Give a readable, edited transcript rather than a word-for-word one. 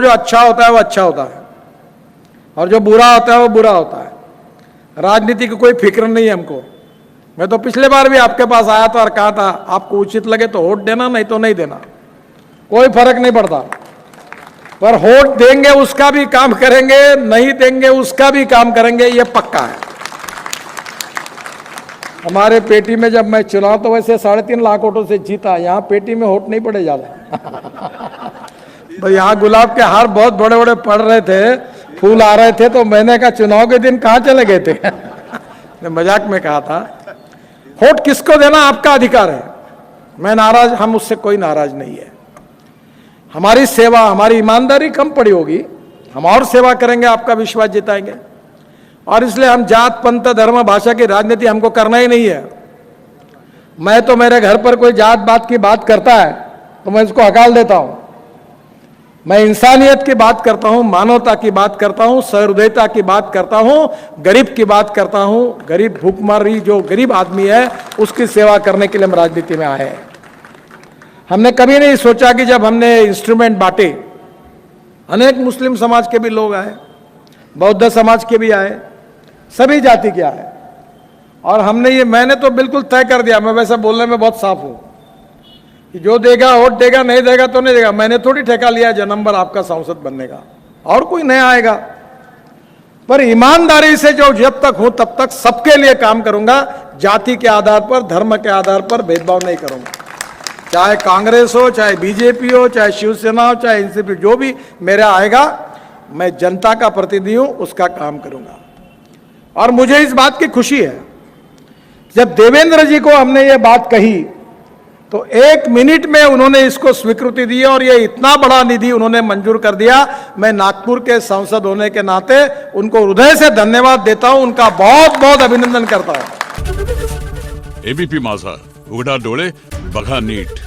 जो अच्छा होता है वो अच्छा होता है और जो बुरा होता है वो बुरा होता है। राजनीति की कोई फिक्र नहीं है हमको। मैं तो पिछले बार भी आपके पास आया था और कहा था आपको उचित लगे तो वोट देना, नहीं तो नहीं देना, कोई फर्क नहीं पड़ता। पर वोट देंगे उसका भी काम करेंगे, नहीं देंगे उसका भी काम करेंगे, ये पक्का है। हमारे पेटी में जब मैं चुनाव तो वैसे 3.5 लाख वोटों से जीता, यहाँ पेटी में वोट नहीं पड़े ज्यादा। तो यहाँ गुलाब के हार बहुत बड़े बड़े पड़ रहे थे, फूल आ रहे थे, तो मैंने कहा चुनाव के दिन कहाँ चले गए थे। मजाक में कहा था। वोट किसको देना आपका अधिकार है, मैं नाराज, हम उससे कोई नाराज नहीं है। हमारी सेवा, हमारी ईमानदारी कम पड़ी होगी, हम और सेवा करेंगे, आपका विश्वास जिताएंगे। और इसलिए हम जात पंथ धर्म भाषा की राजनीति हमको करना ही नहीं है। मैं तो मेरे घर पर कोई जात बात की बात करता है तो मैं इसको हकाल देता हूं। मैं इंसानियत की बात करता हूं, मानवता की बात करता हूं, सहृदयता की बात करता हूं, गरीब की बात करता हूं। गरीब भूखमरी जो गरीब आदमी है उसकी सेवा करने के लिए हम राजनीति में आए हैं। हमने कभी नहीं सोचा कि जब हमने इंस्ट्रूमेंट बांटे, अनेक मुस्लिम समाज के भी लोग आए, बौद्ध समाज के भी आए, सभी जाति के आए, और हमने ये, मैंने तो बिल्कुल तय कर दिया, मैं वैसे बोलने में बहुत साफ हूं कि जो देगा वोट देगा, नहीं देगा तो नहीं देगा। मैंने थोड़ी ठेका लिया जन्म भर आपका सांसद बनने का, और कोई नया आएगा। पर ईमानदारी से जो जब तक हूं तब तक सबके लिए काम करूंगा, जाति के आधार पर, धर्म के आधार पर भेदभाव नहीं करूंगा। चाहे कांग्रेस हो, चाहे बीजेपी हो, चाहे शिवसेना हो, चाहे एनसीपी, जो भी मेरा आएगा, मैं जनता का प्रतिनिधि हूं, उसका काम करूंगा। और मुझे इस बात की खुशी है, जब देवेंद्र जी को हमने ये बात कही तो 1 मिनट में उन्होंने इसको स्वीकृति दी और ये इतना बड़ा निधि उन्होंने मंजूर कर दिया। मैं नागपुर के सांसद होने के नाते उनको हृदय से धन्यवाद देता हूं, उनका बहुत बहुत अभिनंदन करता हूं। एबीपी माझा, उघडा डोळे बघा नीट।